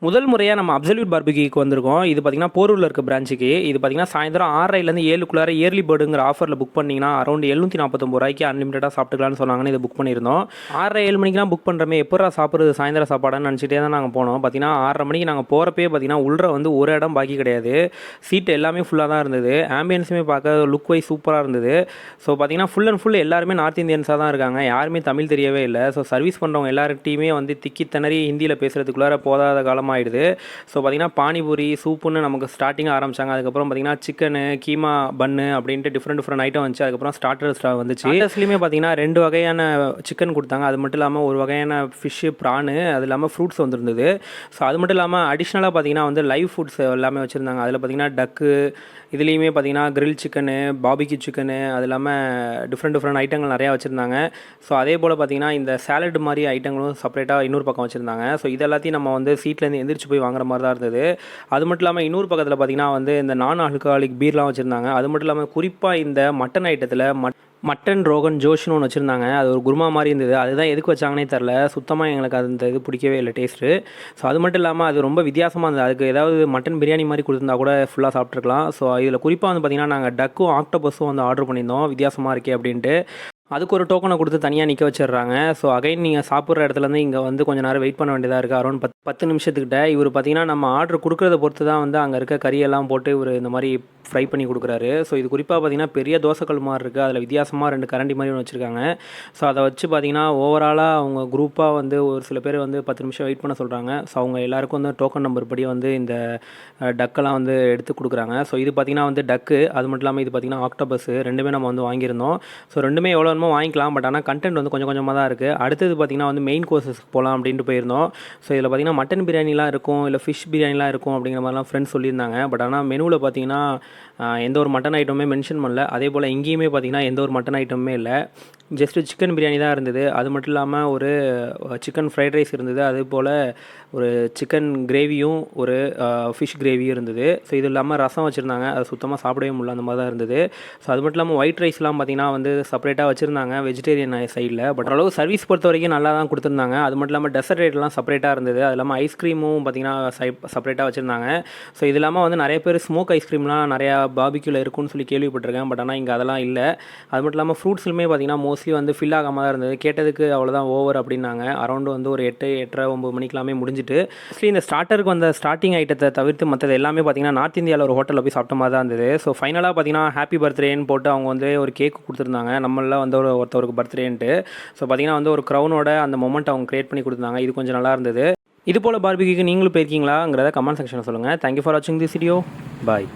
முதல் முறையாக நம்ம அப்சல்யூட் பார்பிக்யூக்கு வந்திருக்கோம். இது பார்த்தீங்கன்னா போரூரில் இருக்க பிரான்ச்சுக்கு. இது பார்த்தீங்கன்னா சாயந்தரம் 6:30லேருந்து 7க்குள்ளார இயர்லி பேர்டுங்கிற ஆஃபரில் புக் பண்ணிங்கன்னா அரௌண்ட் 749 ரூபாய்க்கு அன்லிமிட்டடாக சாப்பிட்டுக்கலாம்னு சொன்னாங்கன்னு இதை புக் பண்ணியிருந்தோம். 6:30 மணிக்கெலாம் புக் பண்ணுறமே எப்படா சாப்பிட்றது சாயந்தரம் சாப்பாடுன்னு நினச்சிட்டே தான் நாங்கள் போனோம். பார்த்தீங்கன்னா 6:30 மணிக்கு நாங்கள் போகிறப்பே பார்த்தீங்கன்னா உள்ள வந்து ஒரு இடம் பாக்கி கிடையாது. சீட் எல்லாமே ஃபுல்லாக தான் இருந்தது. ஆம்பியன்ஸுமே பார்க்க லுக் வைஸ் சூப்பராக இருந்தது. ஸோ பார்த்தீங்கன்னா ஃபுல் அண்ட் ஃபுல் எல்லாருமே நார்த் இந்தியன்ஸாக தான் இருக்காங்க. யாருமே தமிழ் தெரியவே இல்லை. ஸோ சர்வீஸ் பண்ணுறவங்க எல்லார்ட்டையுமே வந்து திக்கி திணறி ஹிந்தியில் பேசுகிறதுக்குள்ளார போதாத காலமாக ஆயிடுது. ஸோ பார்த்தீங்கன்னா பானிபூரி சூப்புன்னு நமக்கு ஸ்டார்டிங்காக ஆரம்பிச்சாங்க. அதுக்கப்புறம் பார்த்தீங்கன்னா சிக்கனு கீமா பன்னு அப்படின்ட்டு டிஃப்ரெண்ட் ஐட்டம் வந்துச்சு. அதுக்கப்புறம் ஸ்டார்டர்ஸ் வந்துச்சு. ஸ்டார்டர்ஸ்லையுமே பார்த்தீங்கன்னா 2 வகையான சிக்கன் கொடுத்தாங்க. அது மட்டும் இல்லாமல் ஒரு வகையான ஃபிஷ்ஷு ப்ரானு, அது இல்லாமல் ஃப்ரூட்ஸ் வந்துருந்தது. ஸோ அது மட்டும் இல்லாமல் அடிஷ்னலாக பார்த்தீங்கன்னா வந்து லைவ் ஃபுட்ஸ் எல்லாமே வச்சுருந்தாங்க. அதில் பார்த்தீங்கன்னா டக்கு, இதுலேயுமே பார்த்தீங்கன்னா கிரில் சிக்கனு, பாபிக்யூ சிக்கனு, அது இல்லாமல் டிஃப்ரெண்ட் ஐட்டங்கள் நிறையா வச்சுருந்தாங்க. ஸோ அதே போல் பார்த்தீங்கன்னா இந்த சாலட் மாதிரி ஐட்டங்களும் செப்பரேட்டாக இன்னொரு பக்கம் வச்சுருந்தாங்க. ஸோ இது எல்லாத்தையும் நம்ம வந்து சீட்லேருந்து எந்திரிச்சு போய் வாங்குற மாதிரி தான் இருந்தது. அது மட்டும் இல்லாமல் இன்னொரு பக்கத்தில் பார்த்தீங்கன்னா வந்து இந்த நான் ஆல்கஹாலிக் பீர்லாம் வச்சுருந்தாங்க. அது மட்டும் இல்லாமல் குறிப்பாக இந்த மட்டன் ஐட்டத்தில் மட்டன் ரோகன் ஜோஷ்னு ஒன்று வச்சுருந்தாங்க. அது ஒரு குருமா மாதிரி இருந்தது. அதுதான் எதுக்கு வச்சாங்கன்னே தெரில. சுத்தமாக எங்களுக்கு அந்த இது பிடிக்கவே இல்லை டேஸ்ட்டு. ஸோ அது மட்டும் இல்லாமல் அது ரொம்ப வித்தியாசமாக இருந்தது. அதுக்கு ஏதாவது மட்டன் பிரியாணி மாதிரி கொடுத்துருந்தா கூட ஃபுல்லாக சாப்பிட்ருக்கலாம். ஸோ இதில் குறிப்பாக வந்து பார்த்திங்கன்னா நாங்கள் டக்கும் ஆக்டோபஸும் வந்து ஆர்டர் பண்ணியிருந்தோம். வித்தியாசமாக இருக்கே அப்படின்ட்டு. அதுக்கு ஒரு டோக்கனை கொடுத்து தனியாக நிற்க வச்சிடுறாங்க. ஸோ அகைன் நீங்கள் சாப்பிட்ற இடத்துலேருந்து இங்கே வந்து கொஞ்சம் நேரம் வெயிட் பண்ண வேண்டியதாக இருக்குது. அரௌண்ட் 10 நிமிஷத்துக்கிட்ட. இவர் பார்த்தீங்கன்னா நம்ம ஆர்டர் கொடுக்குறத பொறுத்து தான் வந்து அங்கே இருக்க கறியெல்லாம் போட்டு இவர் இந்த மாதிரி ஃப்ரை பண்ணி கொடுக்குறாரு. ஸோ இது குறிப்பாக பார்த்தீங்கன்னா பெரிய தோசைக்கல் மாதிரி இருக்குது. அதில் வித்தியாசமாக 2 கரண்டி மாதிரி ஒன்று வச்சுருக்காங்க. ஸோ அதை வச்சு பார்த்தீங்கன்னா ஓவராலாக அவங்க குரூப்பாக வந்து ஒரு சில பேர் வந்து 10 நிமிஷம் வெயிட் பண்ண சொல்கிறாங்க. ஸோ அவங்க எல்லாருக்கும் வந்து டோக்கன் நம்பர் படி வந்து இந்த டக்கெல்லாம் வந்து எடுத்து கொடுக்குறாங்க. ஸோ இது பார்த்திங்கன்னா வந்து டக்கு, அது மட்டும் இல்லாமல் இது பார்த்திங்கன்னா ஆக்டோபஸ், ரெண்டுமே நம்ம வந்து வாங்கியிருந்தோம். ஸோ ரெண்டுமே எவ்வளோ வாங்கிக்கலாம். பட் ஆனால் கண்டென்ட் வந்து கொஞ்சம் கொஞ்சமாக தான் இருக்குது. அடுத்தது பார்த்திங்கன்னா வந்து மெயின் கோர்ஸஸ்க்கு போகலாம் அப்படின்ட்டு போயிருந்தோம். ஸோ இதில் பார்த்திங்கன்னா மட்டன் பிரியாணிலாம் இருக்கும், இல்லை ஃபிஷ் பிரியாணிலாம் இருக்கும் அப்படிங்கிற மாதிரிலாம் ஃப்ரெண்ட்ஸ் சொல்லியிருந்தாங்க. பட் ஆனால் மெனுவில் பார்த்திங்கன்னா எந்த ஒரு மட்டன் ஐட்டமே மென்ஷன் பண்ணல. அதே போல் இங்கேயுமே பார்த்திங்கன்னா எந்த ஒரு மட்டன் ஐட்டமே இல்லை. ஜஸ்ட்டு சிக்கன் பிரியாணி தான் இருந்தது. அது மட்டும் இல்லாமல் ஒரு சிக்கன் ஃப்ரைட் ரைஸ் இருந்தது. அதே போல் ஒரு சிக்கன் கிரேவியும் ஒரு ஃபிஷ் கிரேவியும் இருந்தது. ஸோ இது இல்லாமல் ரசம் வச்சுருந்தாங்க. அது சுத்தமாக சாப்பிடவே முடியல, அந்த மாதிரி தான் இருந்தது. ஸோ அது மட்டும் இல்லாமல் ஒயிட் ரைஸ்லாம் பார்த்திங்கன்னா வந்து செப்பரேட்டாக வச்சுருந்தாங்க வெஜிடேரியன் சைடில். பட் அளவு சர்வீஸ் பொறுத்த வரைக்கும் நல்லா தான் கொடுத்துருந்தாங்க. அது மட்டும் இல்லாமல் டெசர்ட் ரேட்லாம் செப்பரேட்டாக இருந்தது. அது இல்லாமல் ஐஸ்கிரீமும் பார்த்திங்கன்னா செப்பரேட்டாக வச்சுருந்தாங்க. ஸோ இது இல்லாமல் வந்து நிறைய பேர் ஸ்மோக் ஐஸ்கிரீம்லாம் நிறையா பாபிக்யூவில் இருக்குன்னு சொல்லி கேள்விப்பட்டிருக்கேன். பட் ஆனால் இங்கே அதெல்லாம் இல்லை. அது மட்டும் இல்லாமல் ஃப்ரூட்ஸ்லுமே பார்த்திங்கன்னா மோஸ்ட்லி வந்து ஃபில் ஆகாமல் தான் இருந்தது. கேட்டதுக்கு அவ்வளோதான் ஓவர் அப்படின்னாங்க. அரௌண்டு வந்து ஒரு 8, 8:30, 9 மணிக்கெல்லாமே முடிஞ்சிட்டு. மோஸ்ட்லி இந்த ஸ்டார்டருக்கு வந்த ஸ்டார்டிங் ஐட்டத்தை தவிர்த்து மற்றது எல்லாமே பார்த்திங்கன்னா நார்த் இந்தியாவில் ஒரு ஹோட்டலில் போய் சாப்பிட்ட மாதிரி தான் இருந்தது. ஸோ ஃபைனலாக பார்த்திங்கன்னா ஹாப்பி பர்த்டேன்னு போட்டு அவங்க வந்து ஒரு கேக் கொடுத்துருந்தாங்க. நம்மளாம் வந்து ஒருத்தவருக்கு பர்த்டேன்ட்டு. ஸோ பார்த்திங்கன்னா வந்து ஒரு க்ரௌனோட அந்த மொமெண்ட் அவங்க க்ரியேட் பண்ணி கொடுத்தாங்க. இது கொஞ்சம் நல்லா இருந்தது. இது போல் பார்பிக்யூக்கு நீங்களும் போயிருக்கீங்களாங்கிறத கமெண்ட் செக்ஷனில் சொல்லுங்கள். தேங்க்யூ ஃபார் வாட்சிங் திஸ் வீடியோ. பாய்.